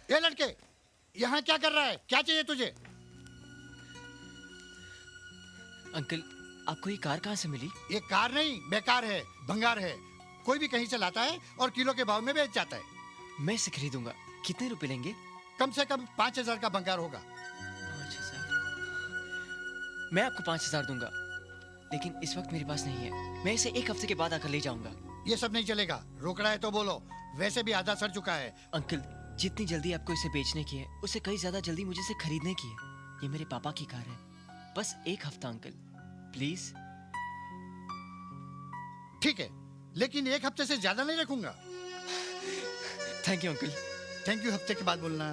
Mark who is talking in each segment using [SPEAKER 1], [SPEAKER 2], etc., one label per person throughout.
[SPEAKER 1] ये लड़के, यहाँ क्या कर रहा है? क्या चाहिए तुझे?
[SPEAKER 2] अंकल, आपको ये कार कहाँ से मिली?
[SPEAKER 1] ये कार नहीं, बेकार है, भंगार है। कोई भी कहीं से लाता है और किलो के भाव में बेच जाता है।
[SPEAKER 2] मैं इसे खरीदूंगा। कितने रुपए लेंगे?
[SPEAKER 1] कम से कम 5,000 का भंगार होगा।
[SPEAKER 2] 5,000? मैं आपको 5,000 दूंगा, लेकिन इस वक्त मेरे पास नहीं है। मैं इसे एक हफ्ते के बाद आकर ले जाऊंगा।
[SPEAKER 1] ये सब नहीं चलेगा। रोकड़ा है तो बोलो, वैसे भी आधा सड़ चुका है।
[SPEAKER 2] अंकल, जितनी जल्दी आपको इसे बेचने की है, उससे कई ज्यादा जल्दी मुझे इसे खरीदने की है। ये मेरे पापा की कार है। बस एक हफ्ता अंकल, प्लीज।
[SPEAKER 1] ठीक है, लेकिन एक हफ्ते से ज्यादा नहीं रखूंगा।
[SPEAKER 2] Thank you uncle.
[SPEAKER 1] Thank you हफ्ते के बाद बोलना।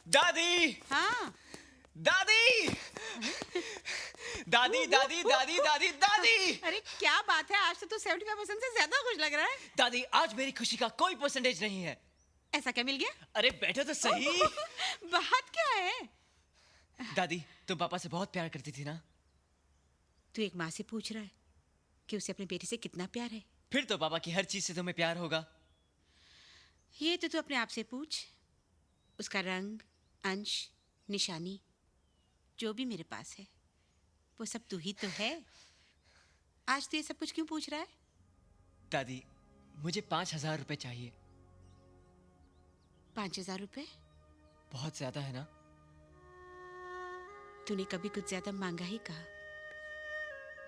[SPEAKER 2] दादी,
[SPEAKER 3] हाँ।
[SPEAKER 2] दादी, दादी, दादी, दादी, दादी, दादी।
[SPEAKER 3] अरे क्या बात है, आज तो तू 75% से ज्यादा खुश लग रहा है।
[SPEAKER 2] दादी, आज मेरी खुशी का कोई परसेंटेज नहीं है।
[SPEAKER 3] ऐसा क्या मिल गया?
[SPEAKER 2] अरे बैठो तो सही।
[SPEAKER 3] बात क्या है?
[SPEAKER 2] दादी, तुम पापा से बहुत प्यार करती थी ना?
[SPEAKER 3] तू एक माँ से पूछ रहा है कि उसे अपनी बेटी से कितना प्यार है?
[SPEAKER 2] फिर तो पापा की हर चीज से तुम्हें प्यार होगा।
[SPEAKER 3] ये तो तू अपने आप से पूछ। उसका रंग, अंश, निशानी, जो भी मेरे पास है, वो सब तू ही तो है। आज तू ये सब कुछ क्यों पूछ रहा है?
[SPEAKER 2] दादी, मुझे 5,000 रुपए चाहिए।
[SPEAKER 3] 5,000 रुपए?
[SPEAKER 2] बहुत ज्यादा है ना?
[SPEAKER 3] तूने कभी कुछ ज्यादा मांगा ही कहा।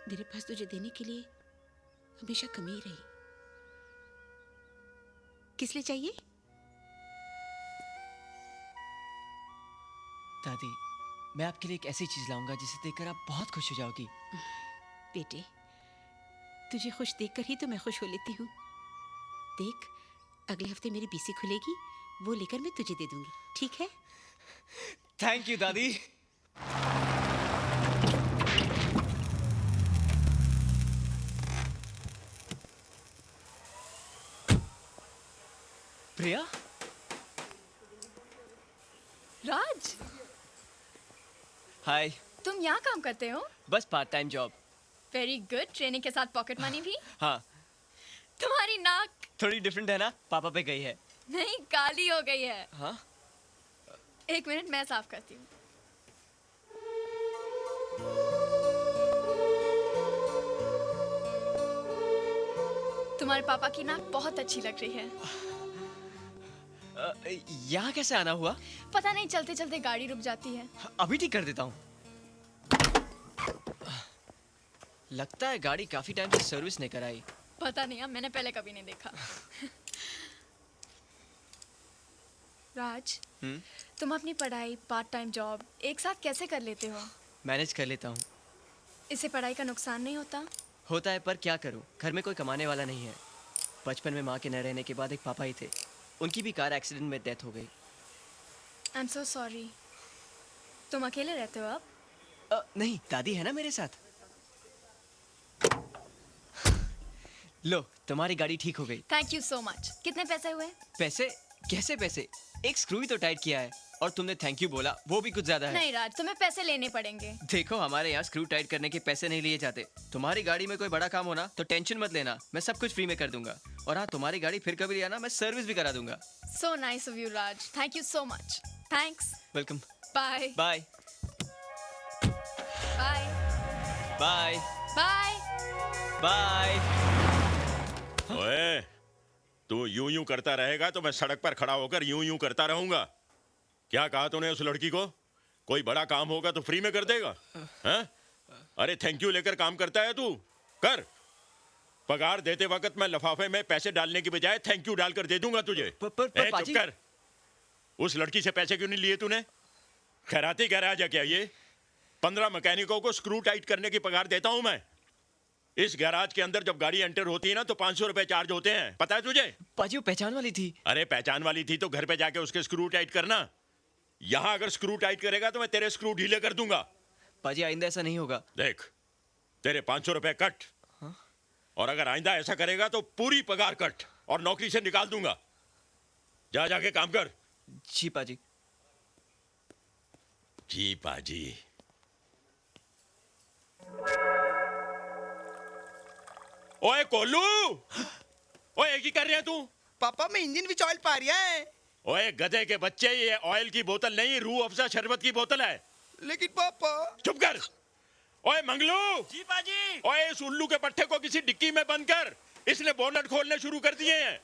[SPEAKER 3] मेरे पास तुझे देने के लिए हमेशा कमी रही। किस लिए चाहिए?
[SPEAKER 2] दादी, मैं आपके लिए एक ऐसी चीज लाऊंगा जिसे देखकर आप बहुत खुश हो जाओगी।
[SPEAKER 3] बेटे, तुझे खुश देखकर ही तो मैं खुश हो लेती हूँ। देख, अगले हफ्ते मेरी बीसी खुलेगी, वो लेकर मैं तुझे दे दूंगी, ठीक है?
[SPEAKER 2] थैंक यू दादी। प्रिया,
[SPEAKER 4] राज,
[SPEAKER 2] हाय।
[SPEAKER 4] तुम यहाँ काम करते हो?
[SPEAKER 2] बस part time job.
[SPEAKER 4] Very good. Training के साथ पॉकेट मनी भी?
[SPEAKER 2] हाँ,
[SPEAKER 4] तुम्हारी नाक
[SPEAKER 2] थोड़ी डिफरेंट है ना? पापा पे गई है।
[SPEAKER 4] नहीं, काली हो गई है।
[SPEAKER 2] हाँ?
[SPEAKER 4] एक मिनट, मैं साफ करती हूँ। तुम्हारे पापा की नाक बहुत अच्छी लग रही है।
[SPEAKER 2] यहाँ कैसे आना हुआ?
[SPEAKER 4] पता नहीं, चलते चलते गाड़ी रुक जाती है।
[SPEAKER 2] अभी ठीक कर देता हूँ। लगता है गाड़ी काफी टाइम से सर्विस नहीं कराई।
[SPEAKER 4] पता नहीं, अब मैंने पहले कभी नहीं देखा। राज, तुम अपनी पढ़ाई, पार्ट टाइम जॉब एक साथ कैसे कर लेते हो?
[SPEAKER 2] मैनेज कर लेता हूँ।
[SPEAKER 4] इससे पढ़ाई का नुकसान नहीं होता?
[SPEAKER 2] होता है, पर क्या करूँ, घर में कोई कमाने वाला नहीं है। बचपन में माँ के न रहने के बाद एक पापा ही थे। उनकी भी कार एक्सीडेंट में डेथ हो गई।
[SPEAKER 4] I am so sorry. तुम अकेले रहते हो अब?
[SPEAKER 2] नहीं, दादी है ना मेरे साथ। लो, तुम्हारी गाड़ी ठीक हो गई।
[SPEAKER 4] Thank you so much. कितने पैसे हुए?
[SPEAKER 2] पैसे? कैसे पैसे? एक स्क्रू ही तो टाइट किया है, और तुमने थैंक यू बोला, वो भी कुछ ज्यादा है।
[SPEAKER 4] नहीं राज, तुम्हें पैसे लेने पड़ेंगे।
[SPEAKER 2] देखो, हमारे यहाँ स्क्रू टाइट करने के पैसे नहीं लिए जाते। तुम्हारी गाड़ी में कोई बड़ा काम होना तो टेंशन मत लेना, मैं सब कुछ फ्री में कर दूंगा। और हाँ, तुम्हारी गाड़ी फिर कभी लिया ना, मैं सर्विस भी करा दूंगा।
[SPEAKER 4] So nice of you Raj, thank you so much. Thanks.
[SPEAKER 2] Welcome.
[SPEAKER 4] Bye
[SPEAKER 2] bye
[SPEAKER 4] bye
[SPEAKER 2] bye
[SPEAKER 4] bye.
[SPEAKER 2] Bye.
[SPEAKER 5] ओए, तू यूं यूं करता रहेगा तो मैं सड़क पर खड़ा होकर यूं यूं करता रहूंगा। क्या कहा तूने उस लड़की को? कोई बड़ा काम होगा तो फ्री में कर देगा? हैं? अरे थैंक यू लेकर काम करता है तू? कर। पगार देते वक्त मैं लिफाफे में पैसे डालने की बजाय थैंक यू डालकर दे दूंगा तुझे।
[SPEAKER 2] पर
[SPEAKER 5] चुप
[SPEAKER 2] पाजी।
[SPEAKER 5] कर। उस लड़की से पैसे क्यों नहीं लिए तूने? खैराती गैराज है क्या ये? 15 मैकेनिकों को स्क्रू टाइट करने की पगार देता हूं मैं। इस गैराज के अंदर जब गाड़ी एंटर होती है ना, तो 500 रुपए चार्ज होते हैं, पता है तुझे?
[SPEAKER 2] पाजी, वो पहचान वाली थी।
[SPEAKER 5] अरे पहचान वाली थी तो घर पे जाके उसके स्क्रू टाइट करना। यहां अगर स्क्रू टाइट करेगा तो मैं तेरे स्क्रू ढीले कर दूंगा।
[SPEAKER 2] पाजी, आइंदा ऐसा नहीं होगा।
[SPEAKER 5] देख, तेरे 500 रुपए कट। और अगर आइंदा ऐसा करेगा तो पूरी पगार कट और नौकरी से निकाल दूंगा। जा जाके काम कर।
[SPEAKER 2] जी पाजी।
[SPEAKER 5] जी पाजी। ओए कोलू, ओए की कर रहे तू?
[SPEAKER 6] पापा मैं इंजन विच ऑयल पा रहा है।
[SPEAKER 5] ओए गधे के बच्चे, ये ऑयल की बोतल नहीं, रूह अफ़ज़ा शरबत की बोतल है।
[SPEAKER 6] लेकिन पापा।
[SPEAKER 5] चुप कर। ओए मंगलू।
[SPEAKER 6] जी पाजी।
[SPEAKER 5] ओए इस उल्लू के पट्टे को किसी डिक्की में बंद कर। इसने बोनट खोलने शुरू कर दिए हैं।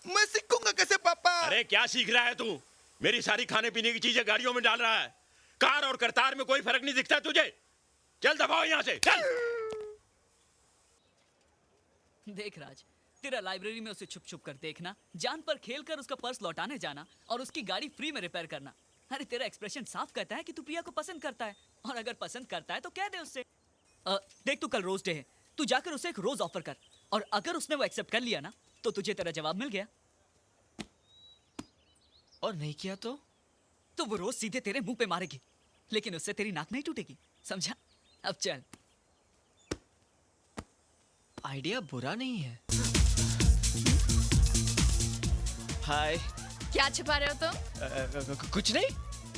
[SPEAKER 6] मैं सीखूंगा कैसे पापा?
[SPEAKER 5] अरे क्या सीख रहा है तू? मेरी सारी खाने पीने की चीजें गाड़ियों में डाल रहा है। कार और करतार में कोई फर्क नहीं दिखता तुझे? चल दबाओ यहाँ से, चल।
[SPEAKER 7] देख राज, तेरा लाइब्रेरी में उसे छुप छुप कर देखना, जान पर खेल कर उसका पर्स लौटाने जाना और उसकी गाड़ी फ्री में रिपेयर करना। अरे तेरा एक्सप्रेशन साफ कहता है कि तू प्रिया को पसंद करता है, और अगर पसंद करता है तो कह दे उससे। देख तू कल रोज डे है, तू जाकर उसे एक रोज ऑफर कर, और अगर उसने वो एक्सेप्ट कर लिया ना तो तुझे तेरा जवाब मिल गया।
[SPEAKER 2] और नहीं किया तो?
[SPEAKER 7] तो वो रोज सीधे तेरे मुंह पे मारेगी, लेकिन उससे तेरी नाक नहीं टूटेगी, समझा? अब चल।
[SPEAKER 2] आइडिया बुरा नहीं है। हाय।
[SPEAKER 4] क्या छुपा रहे हो तुम?
[SPEAKER 2] कुछ नहीं।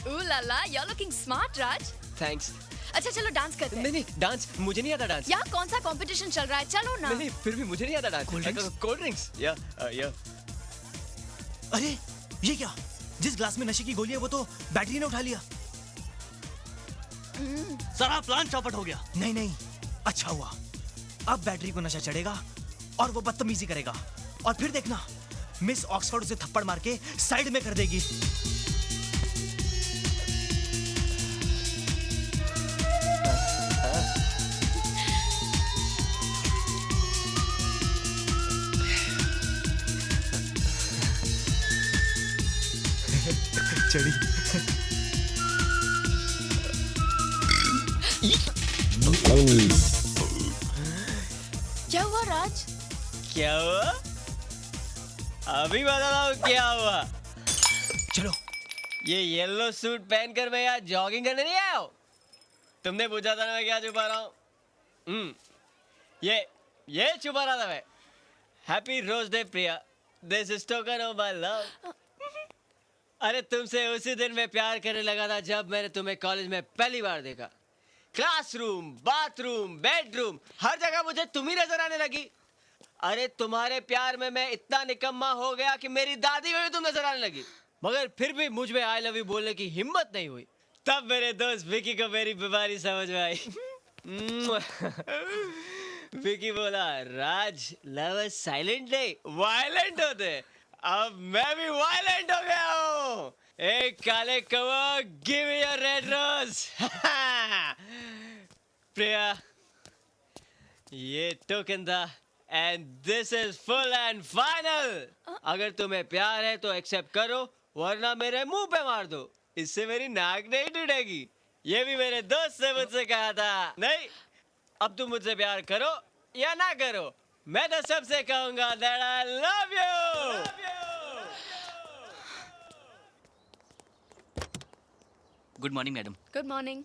[SPEAKER 4] Ooh la la, you're looking smart, Raj.
[SPEAKER 2] Thanks.
[SPEAKER 4] अच्छा चलो डांस करते हैं।
[SPEAKER 2] नहीं डांस मुझे नहीं आता डांस।
[SPEAKER 4] यहाँ कौन सा कंपटीशन चल रहा है, चलो ना।
[SPEAKER 2] नहीं फिर भी मुझे नहीं आता डांस। कोल्ड ड्रिंक्स या
[SPEAKER 8] अरे ये क्या? जिस ग्लास में नशे की गोली है वो तो बैटरी ने उठा लिया।
[SPEAKER 9] सारा प्लान चौपट हो गया।
[SPEAKER 8] नहीं नहीं, अच्छा हुआ। अब बैटरी को नशा चढ़ेगा और वो बदतमीजी करेगा, और फिर देखना मिस ऑक्सफोर्ड उसे थप्पड़ मार के साइड में कर देगी। चढ़ी।
[SPEAKER 4] क्या हुआ राज?
[SPEAKER 2] क्या हुआ? अभी बता रहा हूँ क्या हुआ।
[SPEAKER 8] चलो।
[SPEAKER 2] ये येलो सूट पहनकर मैं यहाँ जॉगिंग करने नहीं आया हूँ। तुमने पूछा था ना मैं क्या छुपा रहा हूँ। ये छुपा रहा था मैं। Happy rose day Priya, this is token of my love. अरे तुमसे उसी दिन मैं प्यार करने लगा था जब मैंने तुम्हें कॉलेज में पहली बार देखा। क्लासरूम, बाथरूम, बेडरूम, हर जगह मुझे तुम ही नजर आने लगी। अरे तुम्हारे प्यार में मैं इतना निकम्मा हो गया कि मेरी दादी में भी तुम नजर आने लगी, मगर फिर भी मुझ में आई लव यू बोलने की हिम्मत नहीं हुई। तब मेरे दोस्त विकी को मेरी बीमारी समझ में आई। विकी बोला, राज लव साइलेंट नहीं वायलेंट होते। अब मैं भी वायलेंट हो गया हूँ। एक काले कौवा, give me your red rose. Priya, ये टोकन था, and this is full and final. अगर तुम्हें प्यार है तो एक्सेप्ट करो, वरना मेरे मुंह पे मार दो, इससे मेरी नाक नहीं टूटेगी। ये भी मेरे दोस्त से मुझसे कहा था। नहीं, अब तुम मुझसे प्यार करो या ना करो, मैं तो सबसे कहूंगा that I love you।
[SPEAKER 7] Good morning madam.
[SPEAKER 4] Good morning.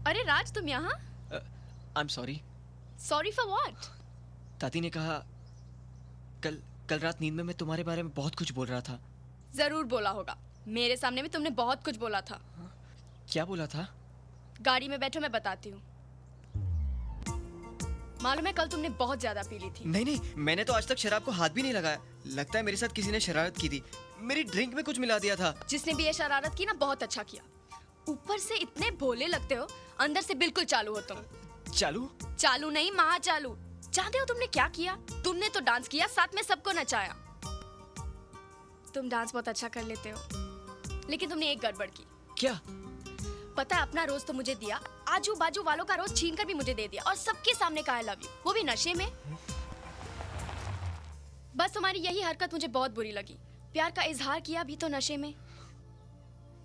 [SPEAKER 4] अरे राज, तुम यहाँ?
[SPEAKER 2] I am sorry.
[SPEAKER 4] Sorry for what?
[SPEAKER 2] दादी ने कहा कल रात नींद में मैं तुम्हारे बारे में बहुत कुछ बोल रहा था।
[SPEAKER 4] जरूर बोला होगा, मेरे सामने भी तुमने बहुत कुछ बोला था।
[SPEAKER 2] क्या बोला था?
[SPEAKER 4] गाड़ी में बैठो, मैं बताती हूँ। मालूम है कल तुमने बहुत ज्यादा पी ली थी।
[SPEAKER 2] नहीं, मैंने तो आज तक शराब को हाथ भी नहीं लगाया। लगता है मेरे साथ किसी ने शरारत की थी, मेरी ड्रिंक में कुछ मिला दिया था।
[SPEAKER 4] जिसने भी ये शरारत की ना, बहुत अच्छा किया। ऊपर से इतने भोले लगते हो, अंदर से बिल्कुल चालू हो तुम। चालू नहीं, महा चालू। जानते हो तुमने क्या किया? तुमने तो डांस किया, साथ में सबको नचाया। तुम डांस बहुत अच्छा कर लेते हो, लेकिन तुमने एक गड़बड़ की।
[SPEAKER 2] क्या?
[SPEAKER 4] पता है, अपना रोज तो मुझे दिया, आजू बाजू वालों का रोज छीन कर भी मुझे दे दिया, और सबके सामने कहा आई लव यू, वो भी नशे में। बस तुम्हारी यही हरकत मुझे बहुत बुरी लगी। प्यार का इजहार किया भी तो नशे में।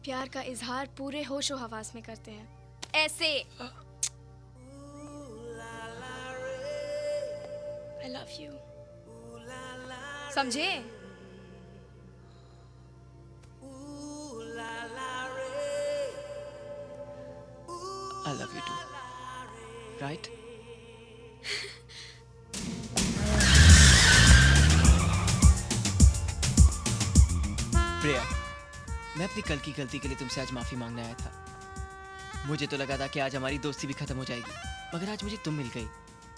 [SPEAKER 4] प्यार का इजहार पूरे होशो हवास में करते हैं, ऐसे। I love you. समझे?
[SPEAKER 2] I love you too. Right? मैं अपनी कल की गलती के लिए तुमसे आज माफी मांगने आया था। मुझे तो लगा था कि आज हमारी दोस्ती भी खत्म हो जाएगी, मगर आज मुझे तुम मिल गई।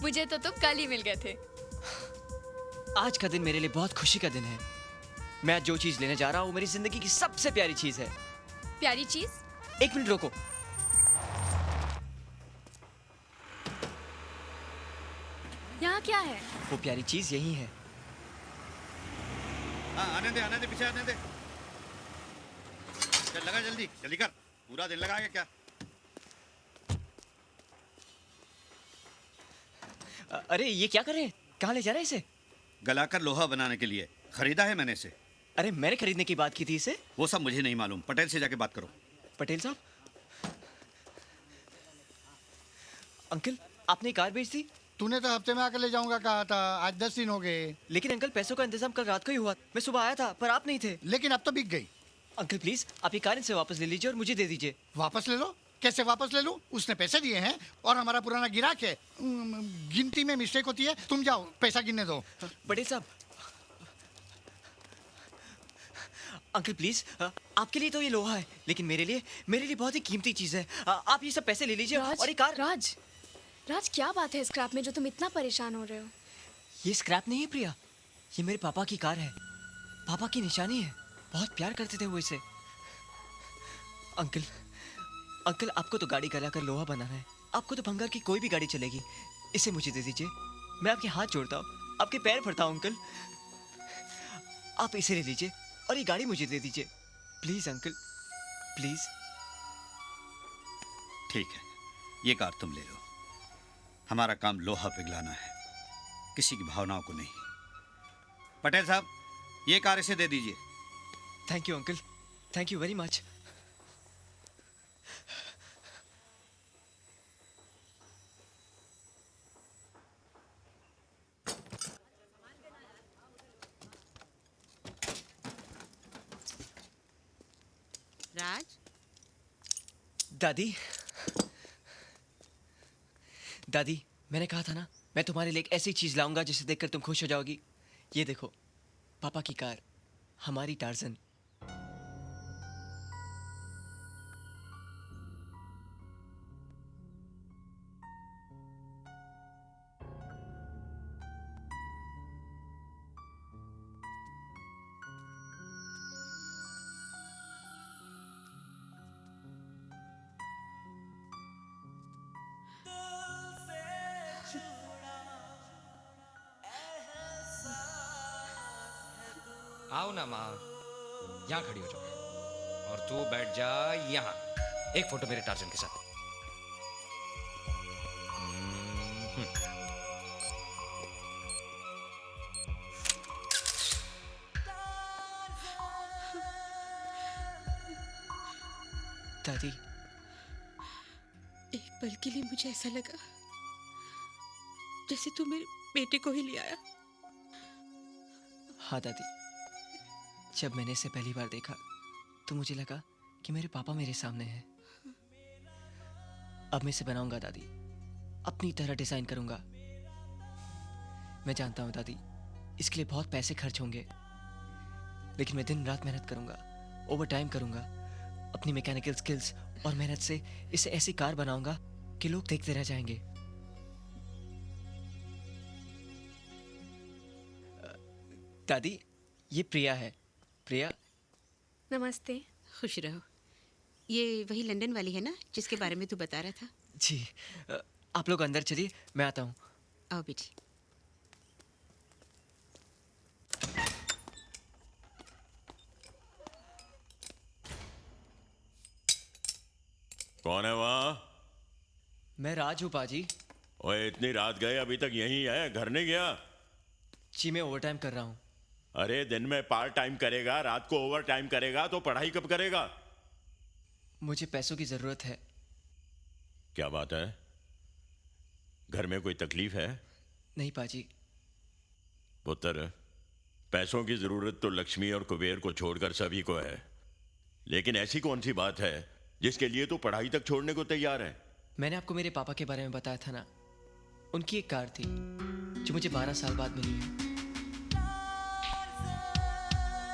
[SPEAKER 4] मुझे तो तुम कल ही मिल गए थे।
[SPEAKER 2] आज का दिन मेरे लिए बहुत खुशी का दिन है। मैं आज जो चीज लेने जा रहा हूँ मेरी जिंदगी की सबसे प्यारी चीज है।
[SPEAKER 4] प्यारी चीज?
[SPEAKER 2] एक मिनट रोको।
[SPEAKER 4] यहाँ क्या है?
[SPEAKER 2] वो प्यारी चीज यही है।
[SPEAKER 1] हाँ आने दे पीछे आने दे। चल लगा जल्दी जल्दी कर, पूरा दिन लगाएगा क्या?
[SPEAKER 2] अरे ये क्या कर रहे हैं? कहाँ ले जा रहे हैं इसे?
[SPEAKER 1] गलाकर लोहा बनाने के लिए खरीदा है मैंने इसे।
[SPEAKER 2] अरे मैंने खरीदने की बात की थी इसे।
[SPEAKER 1] वो सब मुझे नहीं मालूम, पटेल से जाके बात करो।
[SPEAKER 2] पटेल साहब, अंकल आपने कार बेच दी?
[SPEAKER 1] तूने तो हफ्ते में आकर ले जाऊंगा कहा था, आज 10 दिन हो गए।
[SPEAKER 2] लेकिन अंकल पैसों का इंतजाम कल रात को ही हुआ। मैं सुबह आया था पर आप नहीं थे।
[SPEAKER 1] लेकिन अब तो बिक गई।
[SPEAKER 2] अंकल प्लीज आप ये कार इनसे वापस ले लीजिए और मुझे दे दीजिए।
[SPEAKER 1] वापस ले लो? कैसे वापस ले लूं? उसने पैसे दिए हैं और हमारा पुराना गिराक है। गिनती में मिस्टेक होती है। तुम जाओ पैसा गिनने दो।
[SPEAKER 2] पटेल साहब, अंकल प्लीज, आपके लिए तो ये लोहा है लेकिन मेरे लिए बहुत ही कीमती चीज है। आप ये सब पैसे ले लीजिए और ये कार।
[SPEAKER 4] राज क्या बात है स्क्रैप में जो तुम इतना परेशान हो रहे हो?
[SPEAKER 2] ये स्क्रैप नहीं है प्रिया, ये मेरे पापा की कार है। पापा की निशानी है। बहुत प्यार करते थे वो इसे। अंकल आपको तो गाड़ी गलाकर लोहा बनाना है। आपको तो भंगार की कोई भी गाड़ी चलेगी। इसे मुझे दे दीजिए। मैं आपके हाथ जोड़ता हूँ, आपके पैर पड़ता हूँ अंकल। आप इसे ले लीजिए और ये गाड़ी मुझे दे दीजिए प्लीज अंकल, प्लीज।
[SPEAKER 1] ठीक है, ये कार तुम ले लो। हमारा काम लोहा पिघलाना है, किसी की भावनाओं को नहीं। पटेल साहब, ये कार इसे दे दीजिए।
[SPEAKER 2] Thank you uncle, thank you very much.
[SPEAKER 3] Raj,
[SPEAKER 2] दादी मैंने कहा था ना मैं तुम्हारे लिए एक ऐसी चीज लाऊंगा जिसे देखकर तुम खुश हो जाओगी। ये देखो, पापा की कार, हमारी टार्जन।
[SPEAKER 10] आओ ना माँ, यहाँ खड़ी हो जाओ और तू बैठ जा यहाँ। एक फोटो मेरे टार्जन के साथ।
[SPEAKER 2] दादी,
[SPEAKER 3] एक पल के लिए मुझे ऐसा लगा जैसे तू मेरे बेटे को ही ले आया।
[SPEAKER 2] हाँ दादी, जब मैंने इसे पहली बार देखा तो मुझे लगा कि मेरे पापा मेरे सामने हैं। अब मैं इसे बनाऊंगा दादी, अपनी तरह डिजाइन करूंगा। मैं जानता हूं दादी, इसके लिए बहुत पैसे खर्च होंगे, लेकिन मैं दिन रात मेहनत करूंगा, ओवर टाइम करूंगा। अपनी मैकेनिकल स्किल्स और मेहनत से इसे ऐसी कार बनाऊंगा कि लोग देखते रह जाएंगे। दादी, ये प्रिया है। प्रिया,
[SPEAKER 4] नमस्ते।
[SPEAKER 3] खुश रहो। ये वही लंदन वाली है ना जिसके बारे में तू बता रहा था?
[SPEAKER 2] जी। आप लोग अंदर चलिए, मैं आता हूँ।
[SPEAKER 3] आओ बेटी।
[SPEAKER 5] कौन है वहाँ?
[SPEAKER 2] मैं राज हूँ पाजी।
[SPEAKER 5] ओए इतनी रात गए अभी तक यहीं है, घर नहीं गया?
[SPEAKER 2] जी मैं ओवर टाइम कर रहा हूँ।
[SPEAKER 5] अरे दिन में पार्ट टाइम करेगा, रात को ओवर टाइम करेगा तो पढ़ाई कब करेगा?
[SPEAKER 2] मुझे पैसों की जरूरत है।
[SPEAKER 5] क्या बात है? घर में कोई तकलीफ है?
[SPEAKER 2] नहीं पाजी।
[SPEAKER 5] पुत्र, पैसों की जरूरत तो लक्ष्मी और कुबेर को छोड़कर सभी को है, लेकिन ऐसी कौन सी बात है जिसके लिए तू पढ़ाई तक छोड़ने को तैयार है?
[SPEAKER 2] मैंने आपको मेरे पापा के बारे में बताया था ना, उनकी एक कार थी जो मुझे 12 साल बाद मिली है।